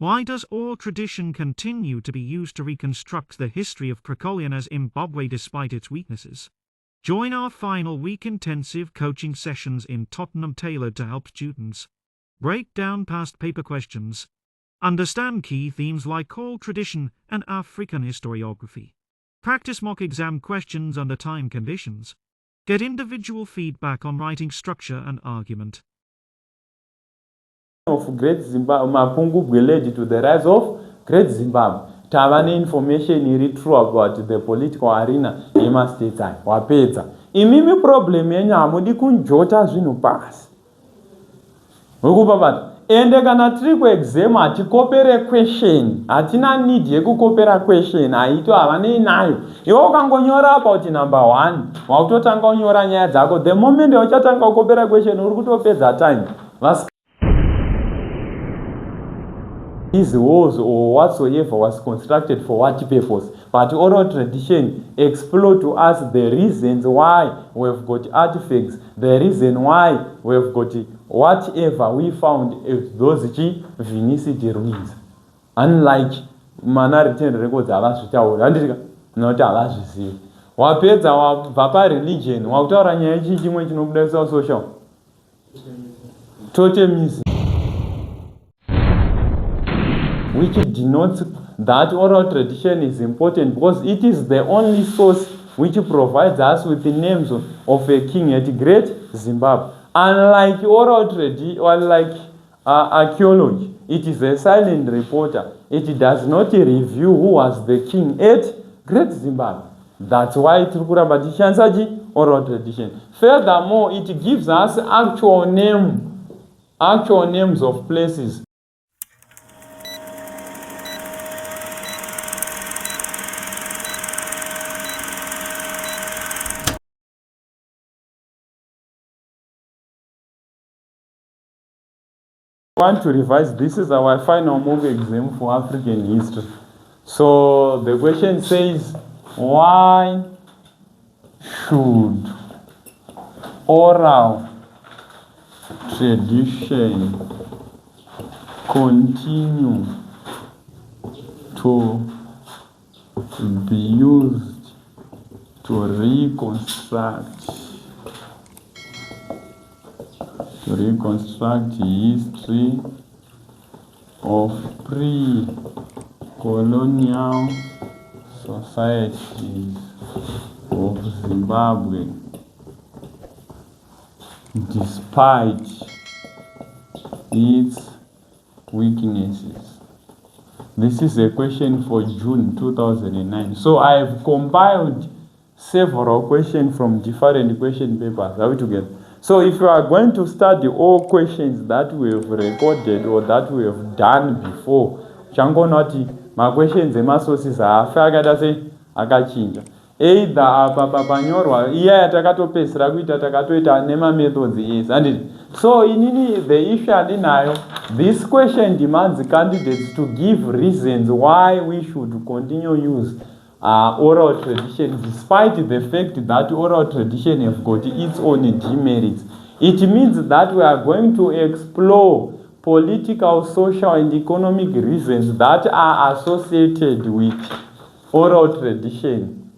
Why does oral tradition continue to be used to reconstruct the history of Precolonial Zimbabwe despite its weaknesses? Join our final week intensive coaching sessions in Tottenham tailored to help students break down past paper questions, understand key themes like oral tradition and African historiography, practice mock exam questions under time conditions, get individual feedback on writing structure and argument. Of Great Zimbabwe, Mapungubwe led to the rise of Great Zimbabwe. Tavane information iri true about the political arena yemastates aya wapedza. Imimi problem yenyu hamudi kunjota zvinhu pasi. Ukupapata. Ende kana tiri kuexam hatikopere question, hatina need yekukopera question, haito havane nayo. Iwe ukangonyora about number 1, wakutotanga unyora nyaya dzako. The moment uchatanga kukopera question, uri kutopedza time. These walls or whatsoever was constructed for what purpose, but oral tradition explore to us the reasons why we've got artifacts, the reason why we've got whatever we found those Vinicity ruins. Unlike written records avazvitaura not avazvizivi. Wapedza wabva pareligion wakutaura nyaya ichi chimwe chinobudisa social totemism, which denotes that oral tradition is important because it is the only source which provides us with the names of a king at Great Zimbabwe. Unlike oral tradition, unlike archaeology, it is a silent reporter. It does not review who was the king at Great Zimbabwe. That's why it is oral tradition. Furthermore, it gives us actual names of places. Want to revise, this is our final mock exam for African history. So the question says, why should oral tradition continue to be used to reconstruct history of pre-colonial societies of Zimbabwe despite its weaknesses? This is a question for June 2009. So I have compiled several questions from different question papers. Are we together? So if you are going to study all questions that we have recorded or that we have done before, changonoti my questions ema sources afa akada se akachinja. Either apa papanyorwa iya yatakatopesera kuita takatoita nema methods is and so inini the issue andinayo, this question demands candidates to give reasons why we should continue use oral tradition despite the fact that oral tradition have got its own demerits. It means that we are going to explore political, social and economic reasons that are associated with oral tradition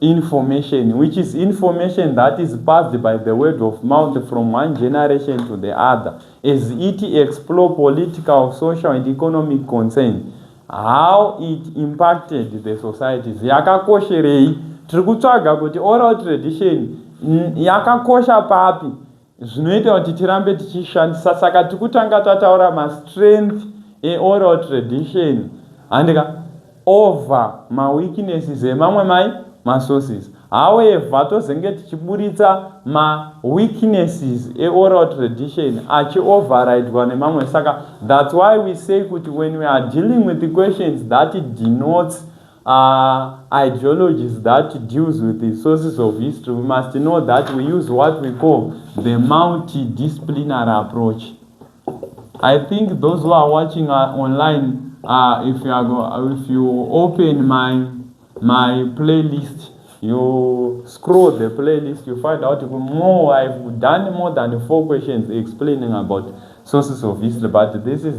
information, which is information that is passed by the word of mouth from one generation to the other, as it explore political, social and economic concerns, how it impacted the societies. Yakakosherei, tiri kutsvaga kuti oral tradition yakakosha papi zvinoita kuti tirambe tichishandisa. Saka tikutanga tataura ma-strength e-oral tradition handika over ma-weaknesses emamwe ma-sources. However, tozenge tichiburitsa ma-weaknesses e-oral tradition achi-overridwa nemamwe. Saka that's why we say kuti when we are dealing with the questions that denotes ideologies that deals with the sources of history, we must know that we use what we call the multidisciplinary approach. I think those who are watching online, if you open my playlist, you scroll the playlist, you find out more. I've done more than 4 questions explaining about sources of history, but this is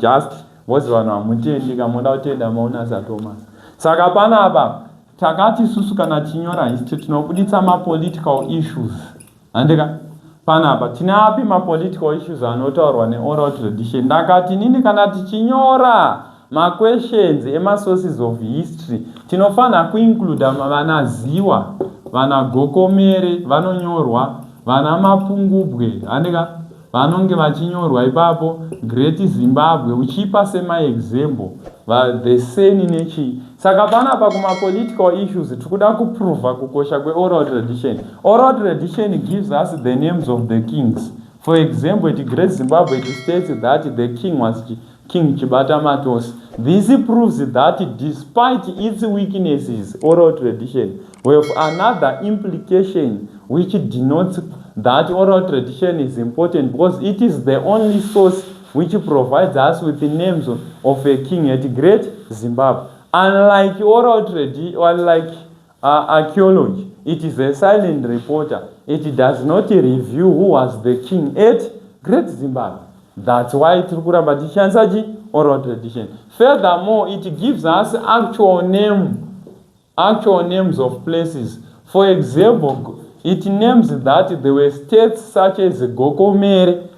just vozi vanhu hamutendi kamoda kutenda maona saThomas. Saka panapa takati isusu kana tinyora history tinobuditsa ma-political issues. Andika panapa tina api ma-political issues anotaurwa ne-oral tradition. Ndakati nini kana tichinyora ma-questions ema-sources of history tinofana kuincluda vanaziwa, vana gokomere vanonyorwa, vana mapungubwe andika vanonge vachinyorwa ipapo, Great Zimbabwe uchipa sema-example the same nechi. Saka panapa kuma-political issues tikuda kuprova kukosha kwe-oral tradition. Oral tradition gives us the names of the kings. For example, at Great Zimbabwe it states that the king was King Chibata Matos. This proves that despite its weaknesses, oral tradition we have another implication which denotes that oral tradition is important because it is the only source which provides us with the names of a king at Great Zimbabwe. Unlike oral tradition, unlike archaeology, it is a silent reporter. It does not review who was the king at Great Zimbabwe. That's why it is oral tradition. Furthermore, it gives us actual names of places. For example, it names that there were states such as Gokomere,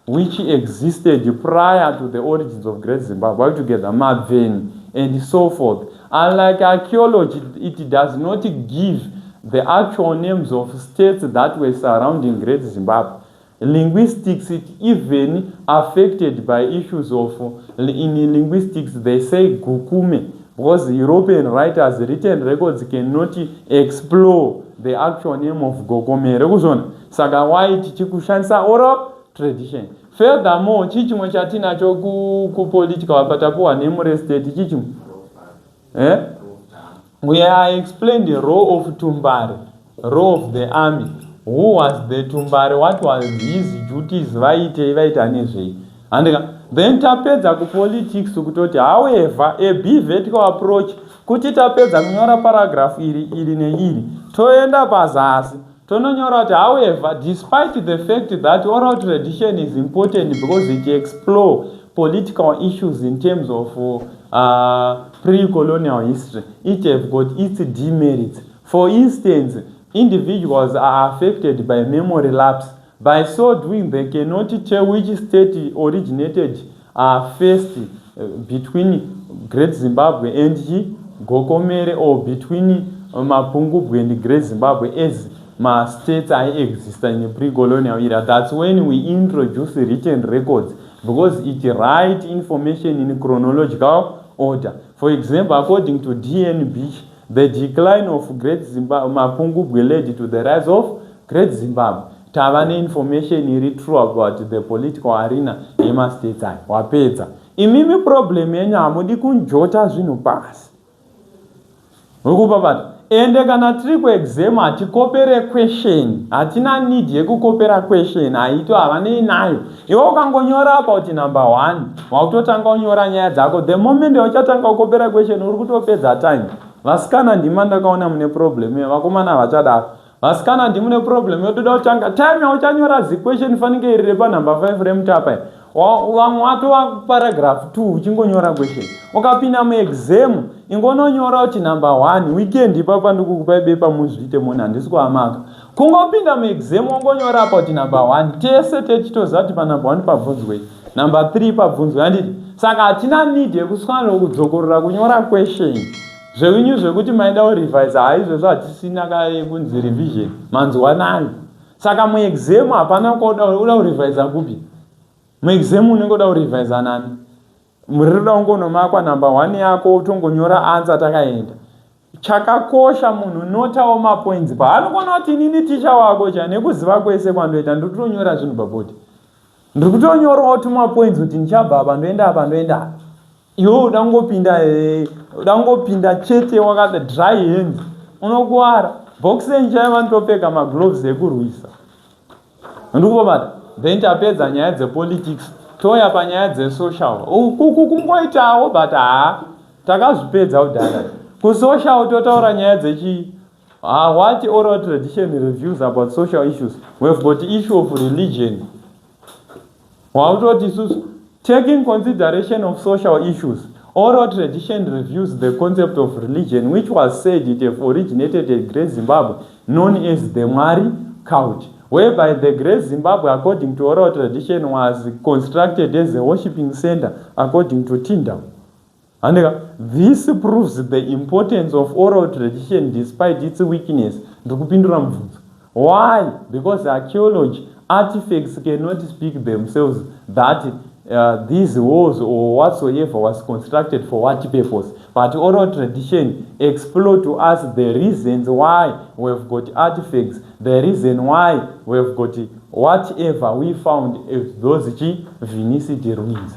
which existed prior to the origins of Great Zimbabwe, together Maveni, and so forth. Unlike archaeology, it does not give the actual names of states that were surrounding Great Zimbabwe. Linguistics, it even affected by issues of, in linguistics they say Gukume, because European writers' written records cannot explore the actual name of Gokomere. Saka why tichikushanisa oral tradition. Furthermore, chichimwe chatinacho ku political apatapuwa name state chichimwe. We are explained the role of Tumbare, role of the army. Who was the Tumbare? What was his duties? Vaita nezvei. And then tapedza ku politics kutoti however a vertical approach kuti tapedza kunyora paragraph iri neiri toenda pazasi tononyora kuti however despite the fact that oral tradition is important because it explore political issues in terms of pre-colonial history, it have got its demerits. For instance, individuals are affected by memory lapse. By so doing, they cannot tell which state originated first between Great Zimbabwe and Gokomere, or between Mapungubwe and Great Zimbabwe as states exist in the pre-colonial era. That's when we introduce written records because it writes information in chronological order. For example, according to DNB, the decline of Great Zimbabwe Mapungubwe led to the rise of Great Zimbabwe. Tavane information iri true about the political arena yema states aya wapedza. Imimi problem yenyu hamudi kunjota zvinhu pasi. Urikupapata. Ende kana tiri kuexam hatikopere question, hatina need yekukopera question, haito havanei nayo. Iwe ukangonyora about number 1, wakutotanga unyora nyaya dzako. The moment uchatanga kukopera question uri kutopedza time. Vasikana ndima ndakaona mune problem, vakomana vachadaro. Vasikana ndimune problem yotoda kutanga time yauchanyora question fanike iri pa number 5 remutapa. Vamwe watova paragraph 2 uchingonyora question. Ukapinda muexam ingononyora kuti number 1 weekend ipapa ndikukupa bepa muzviite munhu handisi kuamaka. Kungopinda muexam ungonyora apa kuti number 1 tese techitoziva kuti pa number 1 pabvunzwe, number 3 pabvunzwe handiti. Saka hatina need yekuswana kudzokorora kunyora question. Zvevinyu zvekuti maida kurevise haizvozvo hatisina kare kunzi revision manzwa nayo. Saka muexam hapana kuda kurevise kupi. Muexam unenge uda kurevise nani? Murida ungonomakwa number 1 yako utongonyora answer takaenda. Chakakosha munhu notawo mapoints pa. Anokona kuti inini ticha wako chane kuziva kwese kwandoita ndotonyora zvinhu pabodi. Ndiri kutonyora kuti mapoints kuti ndichabva apa ndoenda apa ndoenda apa. Iwe udangopinda chete wakati dry hands unokuwara. Boxing chaiva ndopfeka magloves ekurwisa. Ndikupapata. Then tapedza nyaya dzepolitics. Toya panyaya dzesocial. Uku kungoitawo but takazvipedza kudhara. Kusocial totaura nyaya dzechi what oral tradition reviews about social issues. We have got the issue of religion. Taking consideration of social issues, oral tradition reviews the concept of religion, which was said it have originated in Great Zimbabwe, known as the Mwari cult, whereby the Great Zimbabwe, according to oral tradition, was constructed as a worshipping center, according to Tyndall. And this proves the importance of oral tradition despite its weakness. Why? Because archaeology, artifacts cannot speak themselves that these walls or whatsoever was constructed for what purpose. But oral tradition explore to us the reasons why we've got artifacts, the reason why we've got whatever we found as those Vinicity ruins.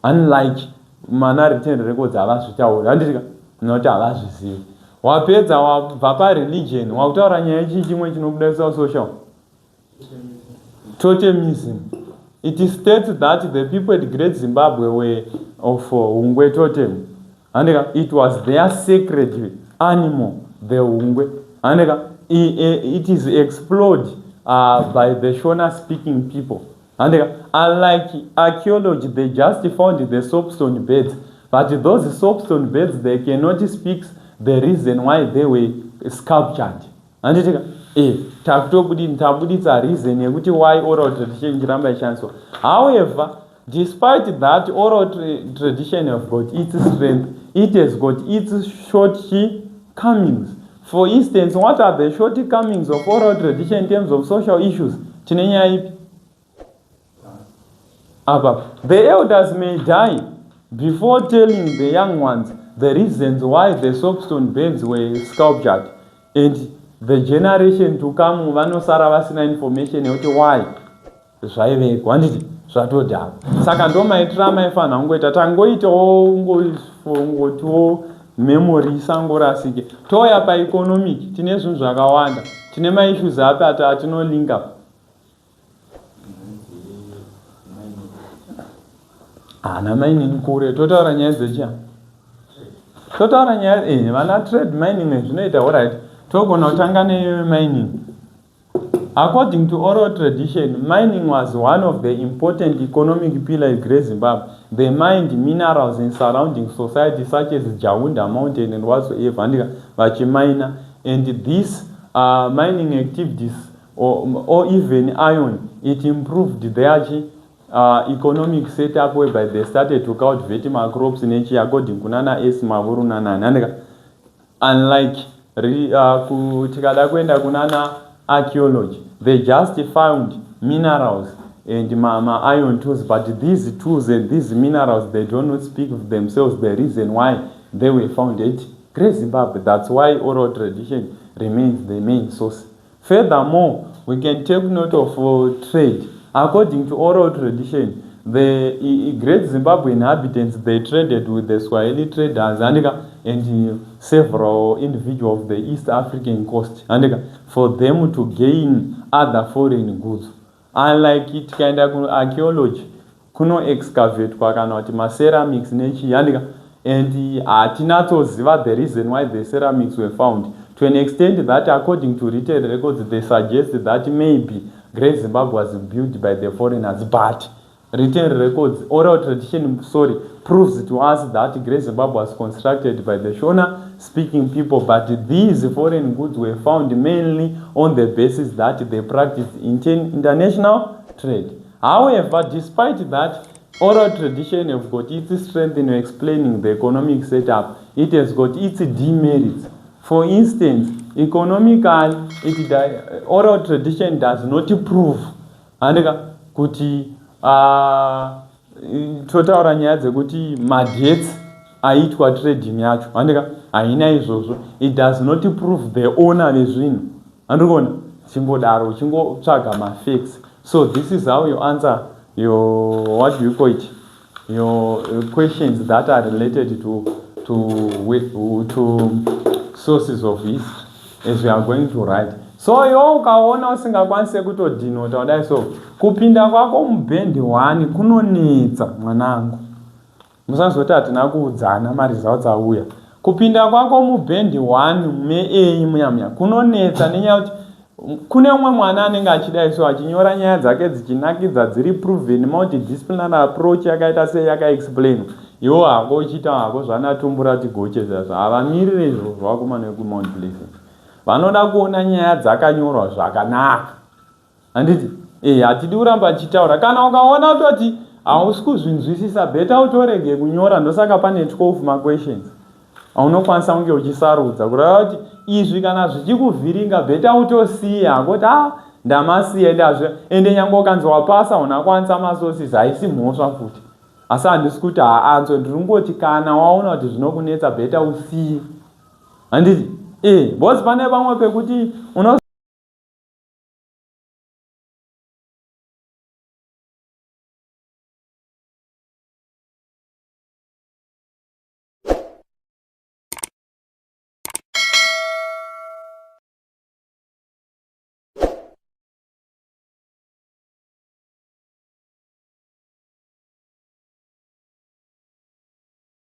Unlike written records havazvitaura noti havazvizivi. Wapedza wabva pareligion wakutaura nyaya ichi chimwe chinobudisa social totemism. It states that the people at Great Zimbabwe were of Hungwe totem, and it was their sacred animal, the Hungwe, and it is explored by the Shona-speaking people. And unlike archaeology, they just found the soapstone beds, but those soapstone beds, they cannot speak the reason why they were sculptured. And tabuditsa reason yekuti why oral tradition chiramba ishanswa. However, despite that, oral tradition has got its strength, it has got its shortcomings. For instance, what are the shortcomings of oral tradition in terms of social issues? The elders may die before telling the young ones the reasons why the soapstone beds were sculptured, and the generation to come vanosara vasina information yekuti why zvaivekwa handiti zvatodhava. Saka ndo maitira maifanira kungoita tangoitawo ngotiwo memory isangorasike. Touya paeconomic tine zvinhu zvakawanda, tine maissues api atinolinga. Ana mining kure totaura nyaya dzechia, totaura nyaya vana trade mining zvinoita alright. Togona kutanga mining. According to oral tradition, mining was one of the important economic pillars in Great Zimbabwe. They mined minerals in surrounding society such as Jaunda Mountain and whatsoever, and these mining activities or even iron, it improved their economic setup whereby they started to cultivate crops in nature according to Nana S. Mavuru Nana. Unlike tikada kuenda kunana archaeology, they just found minerals and iron tools, but these tools and these minerals, they do not speak of themselves the reason why they were found at Great Zimbabwe. That's why oral tradition remains the main source. Furthermore, we can take note of trade. According to oral tradition, the Great Zimbabwe inhabitants, they traded with the Swahili traders and several individuals of the East African coast for them to gain other foreign goods. Unlike it kind of archaeology, kuno excavate kana kuti ceramics nechi and atinatoziva the reason why the ceramics were found, to an extent that according to written records they suggest that maybe Great Zimbabwe was built by the foreigners, but written records, oral tradition, proves to us that Great Zimbabwe was constructed by the Shona-speaking people, but these foreign goods were found mainly on the basis that they practiced international trade. However, despite that, oral tradition has got its strength in explaining the economic setup. It has got its demerits. For instance, economically, oral tradition does not prove kuti totaura nyaya dzekuti madebts aitwa trading yacho haina izvozvo. It does not prove the owner vezvinhu. Andikona chingodaro uchingotsvaga mafacts. So this is how you answer your what do you call it, your questions that are related to sources of history as we are going to write. So yo ukaona usingakwanise kutodhinota kudai so kupinda kwako mubhendi 1 kunonetsa mwanangu. Musazoti hatina kuudzana maresults auya. Kupinda kwako mubhendi 1 me-A muya kunonetsa nenyaya kuti kune umwe mwana anenge achidai so achinyora nyaya dzake dzichinakidza dziri proven multidisciplinary approach yakaita sei yakaexplain iwo hako uchiita hako zvanatumbura tigochezazvo havamirire izvo zvakumana wekumount pleasant vanoda kuona nyaya dzakanyorwa zvakanaka handiti hatidi kuramba achitaura kana ukaona kutoti hausi kuzvinzwisisa beta utorege kunyora ndosaka pane 12 maquestions aunokwanisa kunge uchisarudza kureva kuti izvi kana zvichikuvhiringa beta utosiya kuti ndamasiya ndazve ende nyange ukanzi wapasa unakwanisa masources haisi mhosva futi asi handisi kuti haanzo ndiringoti kana waona kuti zvinokunetsa beta usiye handiti bosi pane pamwe pekuti